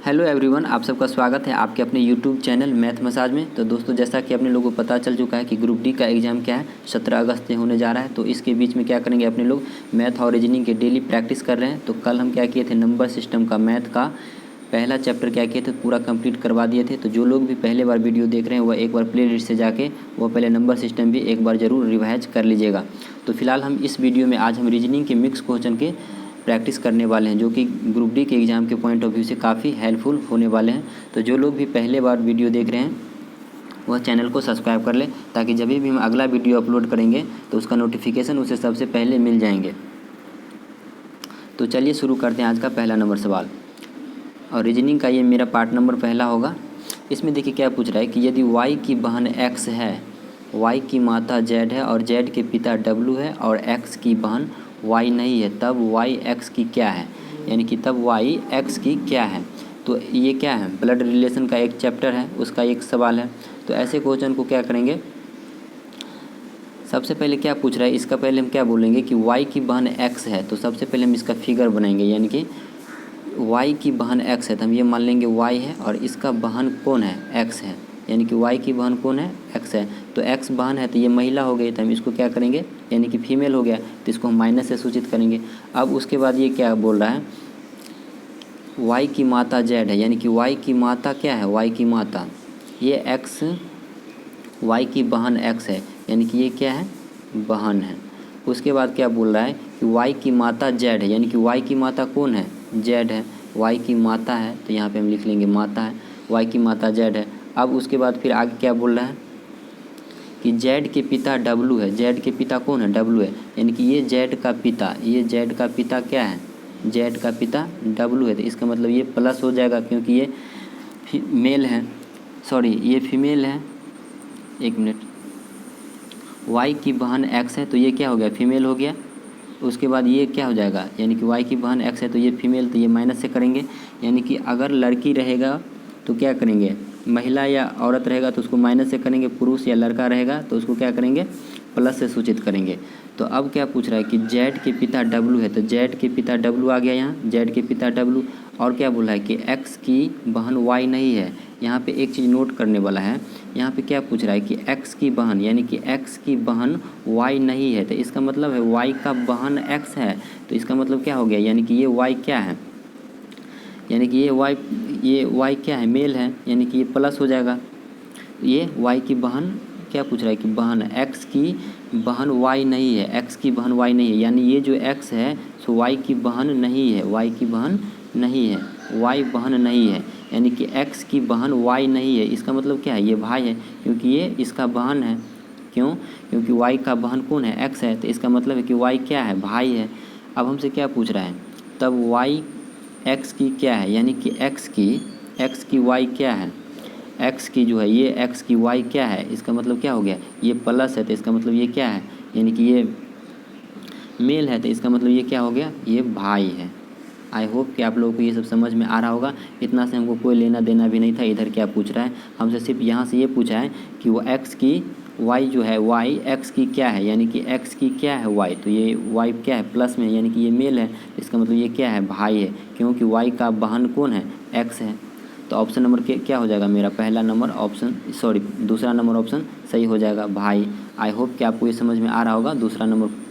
Hello everyone, आप सबका स्वागत है आपके अपने यूट्यूब चैनल मैथ मसाज में। तो दोस्तों, जैसा कि अपने लोगों को पता चल चुका है कि ग्रुप डी का एग्ज़ाम क्या है 17 अगस्त से होने जा रहा है। तो इसके बीच में क्या करेंगे, अपने लोग मैथ और रीजनिंग के डेली प्रैक्टिस कर रहे हैं। तो कल हम क्या किए थे, नंबर सिस्टम का मैथ का पहला चैप्टर क्या किए थे, पूरा कंप्लीट करवा दिए थे। तो जो लोग भी पहले बार वीडियो देख रहे हैं वह एक बार प्ले लिस्ट से जाके वो पहले नंबर सिस्टम भी एक बार ज़रूर रिवाइज कर लीजिएगा। तो फिलहाल हम इस वीडियो में आज हम रीजनिंग के मिक्स क्वेश्चन के प्रैक्टिस करने वाले हैं, जो कि ग्रुप डी के एग्ज़ाम के पॉइंट ऑफ व्यू से काफ़ी हेल्पफुल होने वाले हैं। तो जो लोग भी पहले बार वीडियो देख रहे हैं वह चैनल को सब्सक्राइब कर लें, ताकि जब भी हम अगला वीडियो अपलोड करेंगे तो उसका नोटिफिकेशन उसे सबसे पहले मिल जाएंगे। तो चलिए शुरू करते हैं आज का पहला नंबर सवाल। और रीजनिंग का ये मेरा पार्ट नंबर पहला होगा। इसमें देखिए क्या पूछ रहा है कि यदि y की बहन x है, y की माता z है और z के पिता w है और x की बहन y नहीं है, तब y x की क्या है। यानी कि तब y x की क्या है। तो ये क्या है, ब्लड रिलेशन का एक चैप्टर है, उसका एक सवाल है। तो ऐसे क्वेश्चन को क्या करेंगे, सबसे पहले क्या पूछ रहा है, इसका पहले हम क्या बोलेंगे कि y की बहन x है। तो सबसे पहले हम इसका फिगर बनाएंगे, यानी कि y की बहन x है तो हम ये मान लेंगे y है और इसका बहन कौन है, x है। यानी कि y की बहन कौन है, x है। तो x बहन है तो ये महिला हो गई, तो हम इसको क्या करेंगे, यानी कि फीमेल हो गया, तो इसको हम माइनस से सूचित करेंगे। अब उसके बाद ये क्या बोल रहा है, y की माता z है, यानी कि y की माता क्या है, y की माता ये x, y की बहन x है, यानी कि ये क्या है, बहन है। उसके बाद क्या बोल रहा है कि y की माता z है, यानी कि y की माता कौन है, z है। y की माता है तो यहाँ पे हम लिख लेंगे माता है, y की माता z है। अब उसके बाद फिर आगे क्या बोल रहा है कि z के पिता w है, z के पिता कौन है, w है। यानी कि ये z का पिता, ये z का पिता क्या है, z का पिता w है। तो इसका मतलब ये प्लस हो जाएगा, क्योंकि ये मेल है, सॉरी ये फीमेल है। एक मिनट, y की बहन x है तो ये क्या हो गया, फीमेल हो गया। उसके बाद ये क्या हो जाएगा, यानी कि y की बहन x है तो ये फीमेल, तो ये माइनस से करेंगे। यानी कि अगर लड़की रहेगा तो क्या करेंगे, महिला या औरत रहेगा तो उसको माइनस से करेंगे, पुरुष या लड़का रहेगा तो उसको क्या करेंगे, प्लस से सूचित करेंगे। तो अब क्या पूछ रहा है कि z के पिता w है, तो z के पिता w आ गया यहाँ, z के पिता w। और क्या बोला है कि x की बहन y नहीं है। यहाँ पे एक चीज़ नोट करने वाला है, यहाँ पे क्या पूछ रहा है कि x की बहन, यानी कि x की बहन y नहीं है, तो इसका मतलब है y का बहन x है। तो इसका मतलब क्या हो गया, यानी कि ये y क्या है, यानी कि ये y क्या है, मेल है, यानी कि ये प्लस हो जाएगा। ये y की बहन क्या पूछ रहा है कि बहन x की बहन y नहीं है, x की बहन y नहीं है, यानी ये जो x है सो y की बहन नहीं है, y की बहन नहीं है, y बहन नहीं है। यानी कि x की बहन y नहीं है, इसका मतलब क्या है, ये भाई है, क्योंकि ये इसका बहन है। क्यों, क्योंकि y का बहन कौन है, x है, तो इसका मतलब है कि y क्या है, भाई है। अब हमसे क्या पूछ रहा है, तब y x की क्या है, यानी कि x की y क्या है, x की जो है ये x की y क्या है। इसका मतलब क्या हो गया, ये प्लस है तो इसका मतलब ये क्या है, यानी कि ये मेल है, तो इसका मतलब ये क्या हो गया, ये भाई है। आई होप कि आप लोगों को ये सब समझ में आ रहा होगा। इतना से हमको कोई लेना देना भी नहीं था। इधर क्या पूछ रहा है, हमसे सिर्फ यहाँ से ये पूछा है कि वो x की y जो है, y x की क्या है, यानी कि x की क्या है y, तो ये y क्या है, प्लस में, यानी कि ये मेल है, इसका मतलब ये क्या है, भाई है, क्योंकि y का बहन कौन है, x है। तो ऑप्शन नंबर के क्या हो जाएगा, मेरा पहला नंबर ऑप्शन, सॉरी दूसरा नंबर ऑप्शन सही हो जाएगा, भाई। आई होप कि आपको ये समझ में आ रहा होगा, दूसरा नंबर।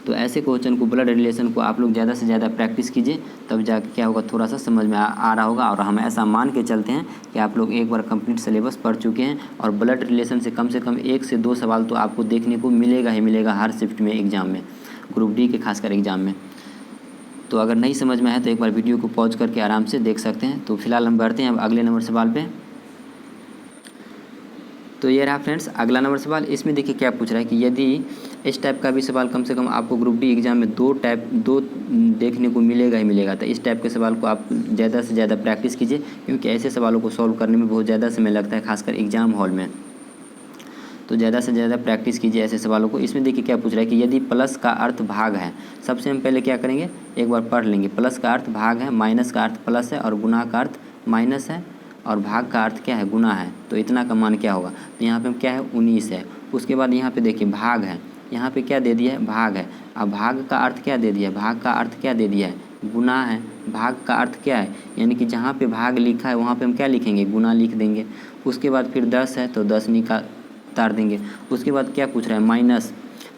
तो ऐसे क्वेश्चन को, ब्लड रिलेशन को आप लोग ज़्यादा से ज़्यादा प्रैक्टिस कीजिए, तब जाके क्या होगा, थोड़ा सा समझ में आ रहा होगा। और हम ऐसा मान के चलते हैं कि आप लोग एक बार कंप्लीट सिलेबस पढ़ चुके हैं, और ब्लड रिलेशन से कम 1 से 2 सवाल तो आपको देखने को मिलेगा ही मिलेगा हर शिफ्ट में, एग्ज़ाम में, ग्रुप डी के खासकर एग्ज़ाम में। तो अगर नहीं समझ में आए तो एक बार वीडियो को पॉज करके आराम से देख सकते हैं। तो फिलहाल हम बढ़ते हैं अब अगले नंबर सवाल पे। तो ये रहा फ्रेंड्स अगला नंबर सवाल। इसमें देखिए क्या पूछ रहा है कि यदि इस टाइप का भी सवाल कम से कम आपको ग्रुप डी एग्ज़ाम में दो देखने को मिलेगा ही मिलेगा, तो इस टाइप के सवाल को आप ज़्यादा से ज़्यादा प्रैक्टिस कीजिए, क्योंकि ऐसे सवालों को सॉल्व करने में बहुत ज़्यादा समय लगता है, खासकर एग्ज़ाम हॉल में। तो ज़्यादा से ज़्यादा प्रैक्टिस कीजिए ऐसे सवालों को। इसमें देखिए क्या पूछ रहा है कि यदि प्लस का अर्थ भाग है, सबसे हम पहले क्या करेंगे, एक बार पढ़ लेंगे। प्लस का अर्थ भाग है, माइनस का अर्थ प्लस है, और गुना का अर्थ माइनस है, और भाग का अर्थ क्या है, गुना है। तो इतना का मान क्या होगा, तो यहाँ पे क्या है, 19 है। उसके बाद यहाँ पे देखिए भाग है, यहाँ पे क्या दे दिया है, भाग है। अब भाग का अर्थ क्या दे दिया है, भाग का अर्थ क्या दे दिया है, गुना है। भाग का अर्थ क्या है, यानी कि जहाँ पे भाग लिखा है वहाँ पे हम क्या लिखेंगे, गुना लिख देंगे। उसके बाद फिर 10 है तो 10 उतार देंगे। उसके बाद क्या पूछ रहा है, माइनस।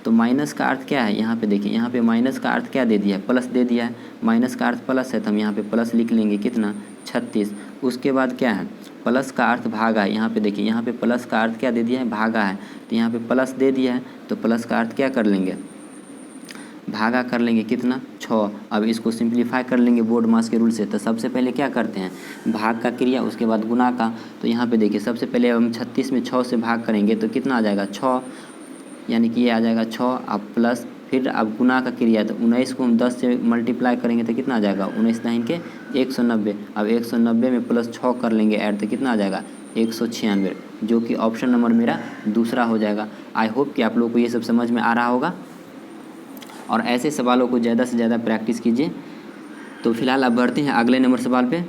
तो माइनस का अर्थ क्या है, यहाँ पे देखिए, यहाँ पे माइनस का अर्थ क्या दे दिया है, प्लस दे दिया है। माइनस का अर्थ प्लस है तो हम यहाँ पे प्लस लिख लेंगे, कितना, 36। उसके बाद क्या है, प्लस का अर्थ भागा है। यहाँ पे देखिए, यहाँ पे प्लस का अर्थ क्या दे दिया है, भागा है। तो यहाँ पे प्लस दे दिया है तो प्लस का अर्थ क्या कर लेंगे, भागा कर लेंगे, कितना, 6। अब इसको सिंप्लीफाई कर लेंगे बोर्ड मास के रूल से। तो सबसे पहले क्या करते हैं, भाग का क्रिया, उसके बाद गुना का। तो यहाँ पे देखिए, सबसे पहले हम 36 में 6 से भाग करेंगे तो कितना आ जाएगा, 6, यानी कि ये आ जाएगा 6। अब प्लस, फिर अब गुना का क्रिया, तो 19 को हम 10 से मल्टीप्लाई करेंगे तो कितना आ जाएगा, 19 9 के 190। अब 190 में प्लस 6 कर लेंगे ऐड तो कितना आ जाएगा, 196, जो कि ऑप्शन नंबर मेरा दूसरा हो जाएगा। आई होप कि आप लोगों को ये सब समझ में आ रहा होगा और ऐसे सवालों को ज़्यादा से ज़्यादा प्रैक्टिस कीजिए। तो फिलहाल अब बढ़ते हैं अगले नंबर सवाल पे।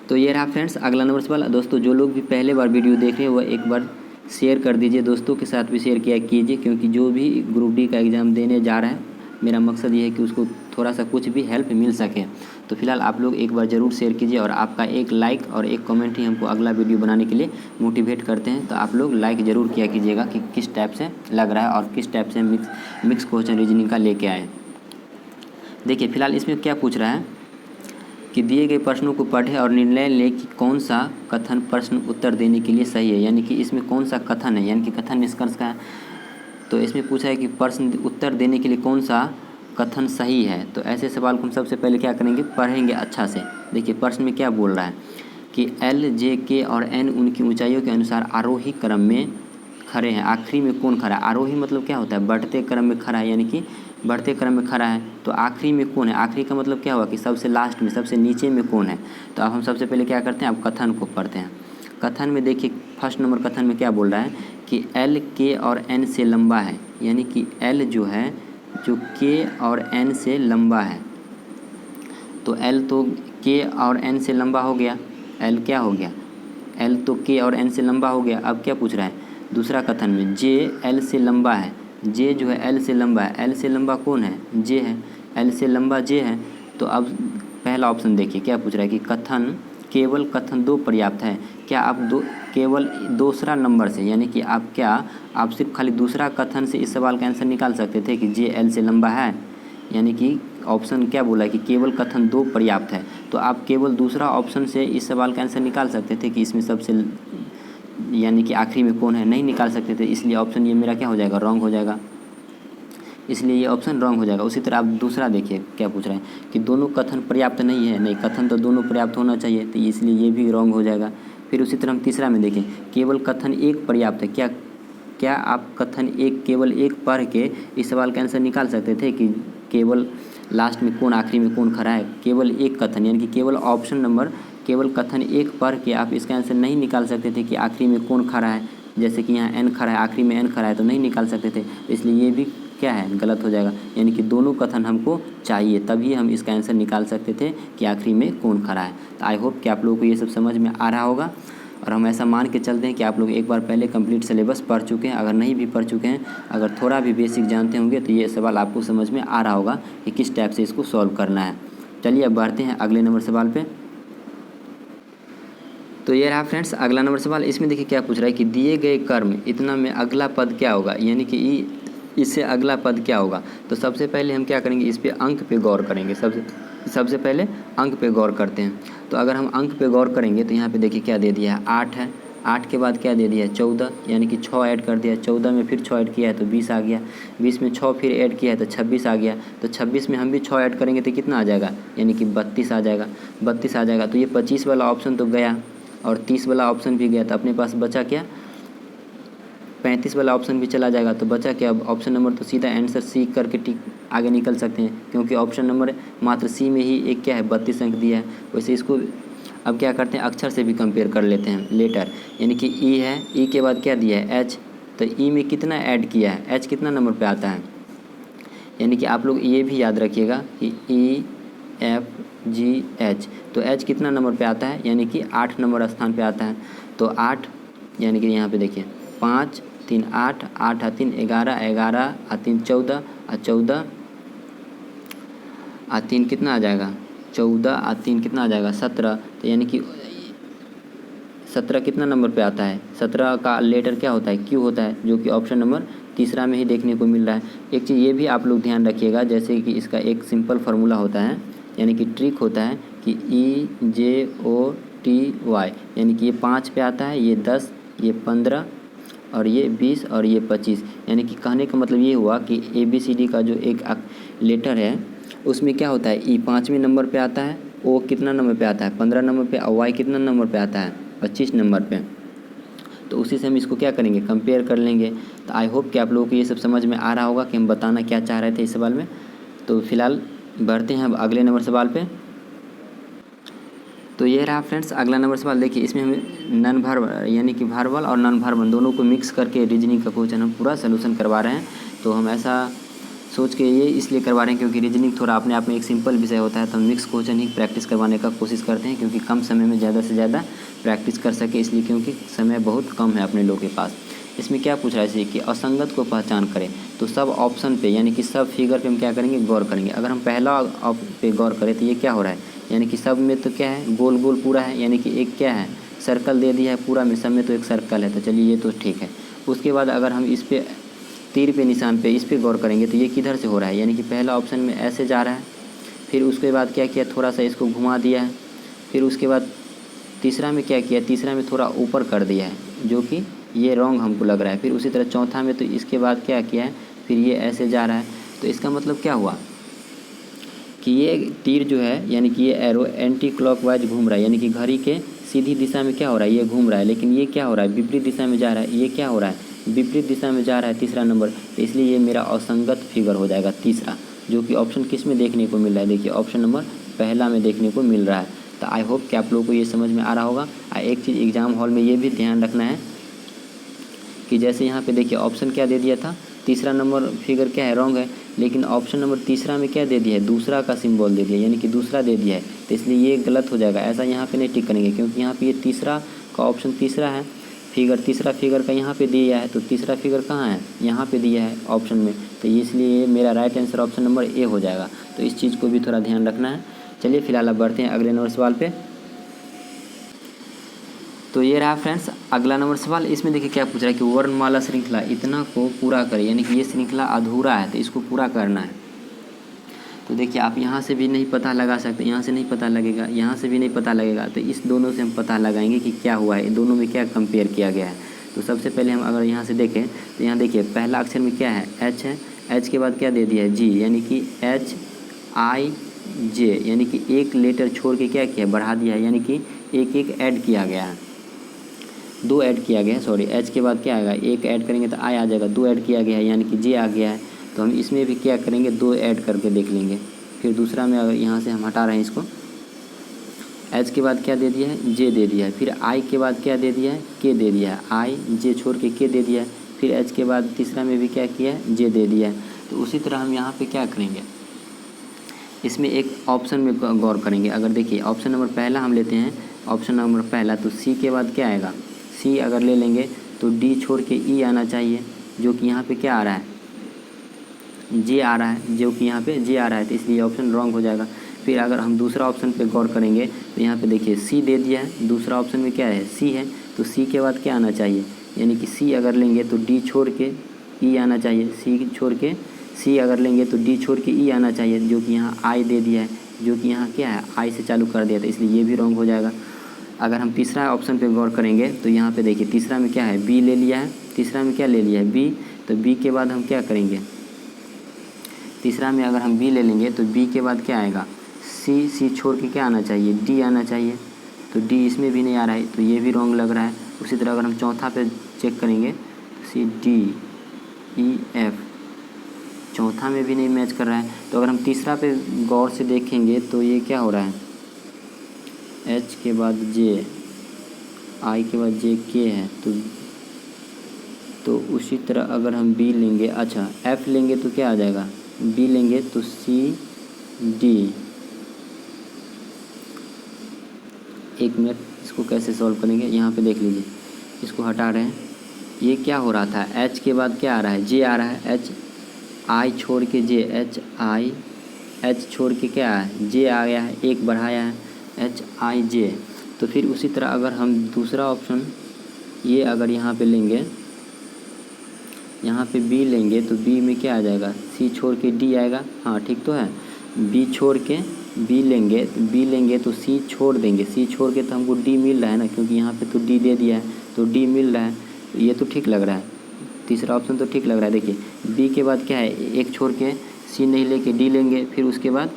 तो ये रहा फ्रेंड्स अगला नंबर सवाल। दोस्तों जो लोग भी पहले बार वीडियो देख रहे हैं वह एक बार शेयर कर दीजिए, दोस्तों के साथ भी शेयर किया कीजिए, क्योंकि जो भी ग्रुप डी का एग्ज़ाम देने जा रहा है मेरा मकसद ये है कि उसको थोड़ा सा कुछ भी हेल्प मिल सके। तो फिलहाल आप लोग एक बार ज़रूर शेयर कीजिए और आपका एक लाइक और एक कमेंट ही हमको अगला वीडियो बनाने के लिए मोटिवेट करते हैं। तो आप लोग लाइक ज़रूर किया कीजिएगा कि किस टाइप से लग रहा है और किस टाइप से मिक्स क्वेश्चन रीजनिंग का लेके आए। देखिए फिलहाल इसमें क्या पूछ रहा है कि दिए गए प्रश्नों को पढ़ें और निर्णय लें कि कौन सा कथन प्रश्न उत्तर देने के लिए सही है, यानी कि इसमें कौन सा कथन है, यानी कि कथन निष्कर्ष का है। तो इसमें पूछा है कि प्रश्न उत्तर देने के लिए कौन सा कथन सही है। तो ऐसे सवाल को हम सबसे पहले क्या करेंगे, पढ़ेंगे अच्छा से। देखिए प्रश्न में क्या बोल रहा है कि एल, जे, के और एन उनकी ऊंचाइयों के अनुसार आरोही क्रम में खड़े हैं, आखिरी में कौन खड़ा है। आरोही मतलब क्या होता है, बढ़ते क्रम में खड़ा है, यानी कि बढ़ते क्रम में खड़ा है। तो आखिरी में कौन है, आखिरी का मतलब क्या हुआ कि सबसे लास्ट में, सबसे नीचे में कौन है। तो अब हम सबसे पहले क्या करते हैं, अब कथन को पढ़ते हैं। कथन में देखिए फर्स्ट नंबर कथन में क्या बोल रहा है कि एल, के और एन से लंबा है, यानी कि एल जो है जो के और एन से लंबा है। तो एल तो के और एन से लंबा हो गया, एल क्या हो गया, एल तो के और एन से लंबा हो गया। अब क्या पूछ रहा है दूसरा कथन में, जे एल से लंबा है, जे जो है एल से लंबा है। एल से लंबा कौन है, जे है, एल से लंबा जे है। तो अब पहला ऑप्शन देखिए क्या पूछ रहा है कि कथन, केवल कथन 2 पर्याप्त है। क्या आप केवल दूसरा नंबर से, यानी कि आप सिर्फ खाली दूसरा कथन से इस सवाल का आंसर निकाल सकते थे कि जे एल से लंबा है, यानी कि ऑप्शन क्या बोला है कि केवल कथन 2 पर्याप्त है। तो आप केवल दूसरा ऑप्शन से इस सवाल का आंसर निकाल सकते थे कि इसमें सबसे, यानी कि आखिरी में कौन है, नहीं निकाल सकते थे। इसलिए ऑप्शन ये मेरा क्या हो जाएगा, रॉन्ग हो जाएगा, इसलिए ये ऑप्शन रॉन्ग हो जाएगा। उसी तरह आप दूसरा देखिए क्या पूछ रहे हैं कि दोनों कथन पर्याप्त नहीं है, नहीं कथन तो दोनों पर्याप्त होना चाहिए, तो इसलिए ये भी रॉन्ग हो जाएगा। फिर उसी तरह हम तीसरा में देखें, केवल कथन 1 पर्याप्त है। क्या आप कथन 1 केवल 1 पढ़ के इस सवाल का आंसर निकाल सकते थे कि केवल लास्ट में कौन, आखिरी में कौन खड़ा है। केवल 1 कथन, यानी कि केवल ऑप्शन नंबर केवल कथन 1 पढ़ के आप इसका आंसर नहीं निकाल सकते थे कि आखिरी में कौन खड़ा है। जैसे कि यहाँ एन खड़ा है, आखिरी में एन खड़ा है, तो नहीं निकाल सकते थे। इसलिए ये भी क्या है, गलत हो जाएगा। यानी कि दोनों कथन हमको चाहिए, तभी हम इसका आंसर निकाल सकते थे कि आखिरी में कौन खड़ा है। तो आई होप कि आप लोगों को ये सब समझ में आ रहा होगा और हम ऐसा मान के चलते हैं कि आप लोग एक बार पहले कंप्लीट सिलेबस पढ़ चुके हैं। अगर नहीं भी पढ़ चुके हैं, अगर थोड़ा भी बेसिक जानते होंगे तो ये सवाल आपको समझ में आ रहा होगा कि किस टाइप से इसको सॉल्व करना है। चलिए अब बढ़ते हैं अगले नंबर सवाल पे। तो ये रहा फ्रेंड्स अगला नंबर सवाल। इसमें देखिए क्या पूछ रहा है कि दिए गए कर्म इतना में अगला पद क्या होगा, यानी कि इससे अगला पद क्या होगा। तो सबसे पहले हम क्या करेंगे, इस पे अंक पे गौर करेंगे। सबसे पहले अंक पे गौर करते हैं। तो अगर हम अंक पे गौर करेंगे तो यहाँ पे देखिए क्या दे दिया है, 8 है। 8 के बाद क्या दे दिया है, 14, यानी कि 6 ऐड कर दिया। 14 में फिर 6 ऐड किया है तो 20 आ गया। 20 में 6 फिर ऐड किया है तो 26 आ गया। तो 26 में हम भी 6 ऐड करेंगे तो कितना आ जाएगा, यानी कि 32 आ जाएगा। 32 आ जाएगा। तो ये 25 वाला ऑप्शन तो गया और 30 वाला ऑप्शन भी गया। तो अपने पास बचा क्या, 35 वाला ऑप्शन भी चला जाएगा। तो बचा क्या, अब ऑप्शन नंबर तो सीधा आंसर सी करके टिक आगे निकल सकते हैं, क्योंकि ऑप्शन नंबर मात्र सी में ही एक क्या है, 32 अंक दिया है। वैसे इसको अब क्या करते हैं, अक्षर से भी कंपेयर कर लेते हैं, लेटर, यानी कि ई है, ई के बाद क्या दिया है, एच। तो ई में कितना ऐड किया है, एच कितना नंबर पे आता है। यानी कि आप लोग ये भी याद रखिएगा कि ई एफ जी एच, तो एच कितना नंबर पे आता है, यानी कि 8 नंबर स्थान पे आता है। तो 8, यानी कि यहाँ पे देखिए 5 3 8, 8 3 11, 11 3 14 और 14 3 कितना आ जाएगा 14, 3 कितना आ जाएगा 17। तो यानी कि 17 कितना नंबर पे आता है, 17 का लेटर क्या होता है, क्यू होता है, जो कि ऑप्शन नंबर तीसरा में ही देखने को मिल रहा है। एक चीज़ ये भी आप लोग ध्यान रखिएगा, जैसे कि इसका एक सिंपल फार्मूला होता है, यानी कि ट्रिक होता है कि EJOTY, यानी कि ये 5 पे आता है, ये 10, ये 15 और ये 20 और ये 25। यानी कि कहने का मतलब ये हुआ कि ABCD का जो एक लेटर है उसमें क्या होता है, E 5वें नंबर पे आता है, O कितना नंबर पे आता है 15 नंबर पे, और Y कितना नंबर पे आता है 25 नंबर पे। तो उसी से हम इसको क्या करेंगे, कंपेयर कर लेंगे। तो आई होप कि आप लोगों को ये सब समझ में आ रहा होगा कि हम बताना क्या चाह रहे थे इस सवाल में। तो फिलहाल बढ़ते हैं अब अगले नंबर सवाल पे। तो ये रहा फ्रेंड्स अगला नंबर सवाल। देखिए इसमें हमें नॉन वर्बल यानी कि वर्बल और नॉन वर्बल दोनों को मिक्स करके रीजनिंग का क्वेश्चन हम पूरा सोल्यूशन करवा रहे हैं। तो हम ऐसा सोच के ये इसलिए करवा रहे हैं क्योंकि रीजनिंग थोड़ा अपने आप में एक सिंपल विषय होता है, तो हम मिक्स क्वेश्चन ही प्रैक्टिस करवाने का कोशिश करते हैं क्योंकि कम समय में ज़्यादा से ज़्यादा प्रैक्टिस कर सके, इसलिए क्योंकि समय बहुत कम है अपने लोगों के पास। इसमें क्या पूछ रहा है कि असंगत को पहचान करें। तो सब ऑप्शन पे यानी कि सब फिगर पे हम क्या करेंगे, गौर करेंगे। अगर हम पहला पे गौर करें तो ये क्या हो रहा है, यानी कि सब में तो क्या है, गोल गोल पूरा है, यानी कि एक क्या है, सर्कल दे दिया है पूरा में, सब में तो एक सर्कल है। तो चलिए ये तो ठीक है। उसके बाद अगर हम इस पे तीर पे निशान पे इस पे गौर करेंगे तो ये किधर से हो रहा है, यानी कि पहला ऑप्शन में ऐसे जा रहा है। फिर उसके बाद क्या किया, थोड़ा सा इसको घुमा दिया है। फिर उसके बाद तीसरा में क्या किया, तीसरा में थोड़ा ऊपर कर दिया है, जो कि ये रॉन्ग हमको लग रहा है। फिर उसी तरह चौथा में तो इसके बाद क्या किया है, फिर ये ऐसे जा रहा है। तो इसका मतलब क्या हुआ कि ये तीर जो है यानी कि ये एरो एंटी क्लॉकवाइज घूम रहा है, यानी कि घड़ी के सीधी दिशा में क्या हो रहा है, ये घूम रहा है। लेकिन ये क्या हो रहा है, विपरीत दिशा में जा रहा है। ये क्या हो रहा है, विपरीत दिशा में जा रहा है तीसरा नंबर। तो इसलिए ये मेरा असंगत फिगर हो जाएगा तीसरा, जो कि ऑप्शन किस में देखने को मिल रहा है, देखिए ऑप्शन नंबर पहला में देखने को मिल रहा है। तो आई होप कि आप लोगों को ये समझ में आ रहा होगा। एक चीज़ एग्ज़ाम हॉल में ये भी ध्यान रखना है कि जैसे यहाँ पे देखिए ऑप्शन क्या दे दिया था, तीसरा नंबर फिगर क्या है, रॉन्ग है। लेकिन ऑप्शन नंबर तीसरा में क्या दे दिया है, दूसरा का सिंबल दे दिया, यानी कि दूसरा दे दिया है। तो इसलिए ये गलत हो जाएगा, ऐसा यहाँ पे नहीं टिक करेंगे क्योंकि यहाँ पे ये तीसरा का ऑप्शन तीसरा है, फिगर तीसरा फिगर का यहाँ पे दिया है। तो तीसरा फिगर कहाँ है, यहाँ पे दिया है ऑप्शन में। तो इसलिए मेरा right answer option number A हो जाएगा। तो इस चीज़ को भी थोड़ा ध्यान रखना है। चलिए फिलहाल अब बढ़ते हैं अगले नंबर सवाल पे। तो ये रहा फ्रेंड्स अगला नंबर सवाल। इसमें देखिए क्या पूछ रहा है कि वर्णमाला श्रृंखला इतना को पूरा करें, यानी कि ये श्रृंखला अधूरा है तो इसको पूरा करना है। तो देखिए आप यहाँ से भी नहीं पता लगा सकते, यहाँ से नहीं पता लगेगा, यहाँ से भी नहीं पता लगेगा। तो इस दोनों से हम पता लगाएंगे कि क्या हुआ है, इन दोनों में क्या कंपेयर किया गया है। तो सबसे पहले हम अगर यहाँ से देखें तो यहाँ देखिए पहला अक्षर में क्या है, एच है। एच के बाद क्या दे दिया है, जी, यानी कि HIJ, यानी कि एक लेटर छोड़ के क्या किया, बढ़ा दिया है, यानी कि एक एक ऐड किया गया है, दो ऐड किया गया है, सॉरी। एच के बाद क्या आएगा, एक ऐड करेंगे तो आई आ जाएगा, दो ऐड किया गया है यानी कि जे आ गया है। तो हम इसमें भी क्या करेंगे, दो ऐड करके देख लेंगे। फिर दूसरा में अगर यहाँ से हम हटा रहे हैं इसको, एच के बाद क्या दे दिया है, जे दे दिया है। फिर आई के बाद क्या दे दिया है, के दे दिया है, आई जे छोड़ के के दे दिया है। फिर एच के बाद तीसरा में भी क्या किया है, जे दे दिया है। तो उसी तरह हम यहाँ पर क्या करेंगे, इसमें एक ऑप्शन में गौर करेंगे। अगर देखिए ऑप्शन नंबर पहला हम लेते हैं, ऑप्शन नंबर पहला, तो सी के बाद क्या आएगा, सी अगर ले लेंगे तो डी छोड़ के ई आना चाहिए, जो कि यहाँ पे क्या आ रहा है, जे आ रहा है, जो कि यहाँ पे जे आ रहा है। तो इसलिए ऑप्शन रॉन्ग हो जाएगा। फिर अगर हम दूसरा ऑप्शन पे गौर करेंगे तो यहाँ पे देखिए सी दे दिया है, दूसरा ऑप्शन में क्या है, सी है। तो सी के बाद क्या आना चाहिए, यानी कि सी अगर लेंगे तो डी छोड़ के ई आना चाहिए, सी छोड़ के सी अगर लेंगे तो डी छोड़ के ई आना चाहिए, जो कि यहाँ आई दे दिया है, जो कि यहाँ क्या है, आई से चालू कर दिया था, इसलिए ये भी रॉन्ग हो जाएगा। अगर हम तीसरा ऑप्शन पे गौर करेंगे तो यहाँ पे देखिए तीसरा में क्या है, बी ले लिया है, तीसरा में क्या ले लिया है, बी। तो बी के बाद हम क्या करेंगे, तीसरा में अगर हम बी ले लेंगे तो बी के बाद क्या आएगा, सी, सी छोड़ के क्या आना चाहिए, डी आना चाहिए। तो डी इसमें भी नहीं आ रहा है, तो ये भी रॉन्ग लग रहा है। उसी तरह अगर हम चौथा पे चेक करेंगे तो सी डी ई एफ, चौथा में भी नहीं मैच कर रहा है। तो अगर हम तीसरा पे गौर से देखेंगे तो ये क्या हो रहा है, एच के बाद जे, आई के बाद जे के है। तो उसी तरह अगर हम बी लेंगे, अच्छा एफ लेंगे तो क्या आ जाएगा, बी लेंगे तो सी डी। एक मिनट, इसको कैसे सॉल्व करेंगे, यहाँ पे देख लीजिए, इसको हटा रहे हैं। ये क्या हो रहा था, एच के बाद क्या आ रहा है, जे आ रहा है, एच आई छोड़ के जे, एच आई एच छोड़ के क्या है जे आ गया है, एक बढ़ाया है HIJ। तो फिर उसी तरह अगर हम दूसरा ऑप्शन ये अगर यहाँ पे लेंगे, यहाँ पे B लेंगे तो B में क्या आ जाएगा, C छोड़ के D आएगा। हाँ ठीक तो है, B छोड़ के B लेंगे तो C छोड़ देंगे, C छोड़ के तो हमको D मिल रहा है ना, क्योंकि यहाँ पे तो D दे दिया है तो D मिल रहा है। तो ये तो ठीक लग रहा है, तीसरा ऑप्शन तो ठीक लग रहा है। देखिए B के बाद क्या है, एक छोड़ के C नहीं लेके D लेंगे, फिर उसके बाद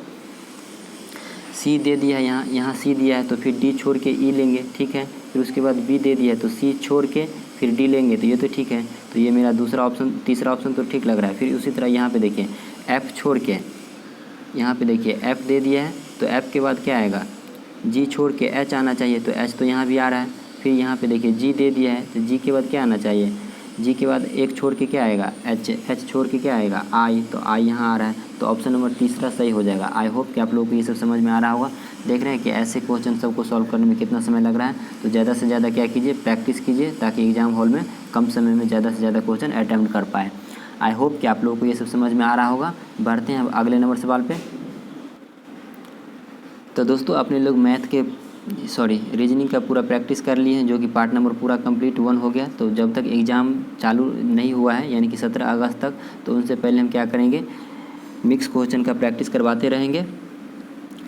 C दे दिया है, यहाँ C दिया है तो फिर D छोड़ के E लेंगे, ठीक है। फिर उसके बाद B दे दिया है तो C छोड़ के फिर D लेंगे, तो ये तो ठीक है। तो ये मेरा दूसरा ऑप्शन, तीसरा ऑप्शन तो ठीक लग रहा है। फिर उसी तरह यहाँ पे देखिए F छोड़ के, यहाँ पे देखिए F दे दिया है तो F के बाद क्या आएगा, G छोड़ के H आना चाहिए, तो H तो यहाँ भी आ रहा है। फिर यहाँ पे देखिए G दे दिया है तो G के बाद क्या आना चाहिए, G के बाद एक छोड़ के क्या आएगा H, H छोड़ के क्या आएगा I, तो I यहाँ आ रहा है। तो ऑप्शन नंबर तीसरा सही हो जाएगा। आई होप कि आप लोगों को ये सब समझ में आ रहा होगा। देख रहे हैं कि ऐसे क्वेश्चन सबको सॉल्व करने में कितना समय लग रहा है। तो ज़्यादा से ज़्यादा क्या कीजिए, प्रैक्टिस कीजिए, ताकि एग्जाम हॉल में कम समय में ज़्यादा से ज़्यादा क्वेश्चन अटैम्प्ट कर पाए। आई होप कि आप लोगों को ये सब समझ में आ रहा होगा। बढ़ते हैं अब अगले नंबर सवाल पे। तो दोस्तों अपने लोग मैथ के रीजनिंग का पूरा प्रैक्टिस कर लिए हैं, जो कि पार्ट नंबर पूरा कंप्लीट 1 हो गया। तो जब तक एग्ज़ाम चालू नहीं हुआ है, यानी कि 17 अगस्त तक, तो उनसे पहले हम क्या करेंगे, मिक्स क्वेश्चन का प्रैक्टिस करवाते रहेंगे,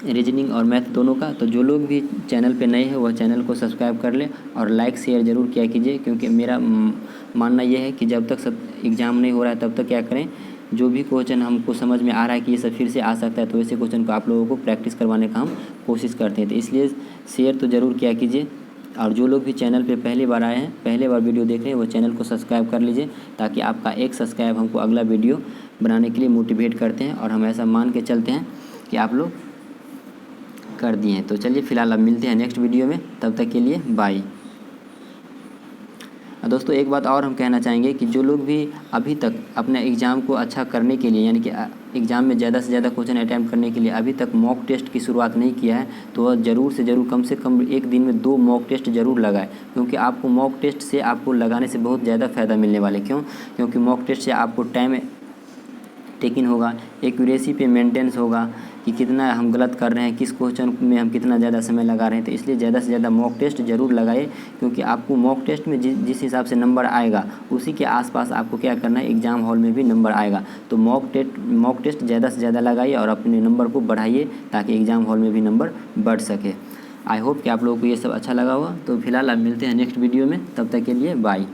रीजनिंग और मैथ दोनों का। तो जो लोग भी चैनल पे नए हैं वह चैनल को सब्सक्राइब कर ले और लाइक शेयर ज़रूर किया कीजिए, क्योंकि मेरा मानना यह है कि जब तक एग्ज़ाम नहीं हो रहा है तब तक क्या करें, जो भी क्वेश्चन हमको समझ में आ रहा है कि ये सब फिर से आ सकता है, तो ऐसे क्वेश्चन को आप लोगों को प्रैक्टिस करवाने का हम कोशिश करते हैं। तो इसलिए शेयर तो ज़रूर किया कीजिए। और जो लोग भी चैनल पे पहली बार आए हैं, पहले बार वीडियो देख रहे हैं, वो चैनल को सब्सक्राइब कर लीजिए, ताकि आपका एक सब्सक्राइब हमको अगला वीडियो बनाने के लिए मोटिवेट करते हैं, और हम ऐसा मान के चलते हैं कि आप लोग कर दिए हैं। तो चलिए फिलहाल अब मिलते हैं नेक्स्ट वीडियो में, तब तक के लिए बाय। दोस्तों एक बात और हम कहना चाहेंगे कि जो लोग भी अभी तक अपने एग्ज़ाम को अच्छा करने के लिए, यानी कि एग्ज़ाम में ज़्यादा से ज़्यादा क्वेश्चन अटैम्प्ट करने के लिए अभी तक मॉक टेस्ट की शुरुआत नहीं किया है, तो वह ज़रूर से ज़रूर कम से कम एक दिन में 2 मॉक टेस्ट ज़रूर लगाए, क्योंकि आपको मॉक टेस्ट से आपको लगाने से बहुत ज़्यादा फ़ायदा मिलने वाले। क्यों? क्योंकि मॉक टेस्ट से आपको टाइम टेकिंग होगा, एक्यूरेसी पे मेंटेनेंस होगा कि कितना हम गलत कर रहे हैं, किस क्वेश्चन में हम कितना ज़्यादा समय लगा रहे हैं। तो इसलिए ज़्यादा से ज़्यादा मॉक टेस्ट ज़रूर लगाइए, क्योंकि आपको मॉक टेस्ट में जिस हिसाब से नंबर आएगा, उसी के आसपास आपको क्या करना है, एग्ज़ाम हॉल में भी नंबर आएगा। तो मॉक टेस्ट ज़्यादा से ज़्यादा लगाइए और अपने नंबर को बढ़ाइए, ताकि एग्ज़ाम हॉल में भी नंबर बढ़ सके। आई होप कि आप लोगों को ये सब अच्छा लगा होगा। तो फिलहाल अब मिलते हैं नेक्स्ट वीडियो में, तब तक के लिए बाय।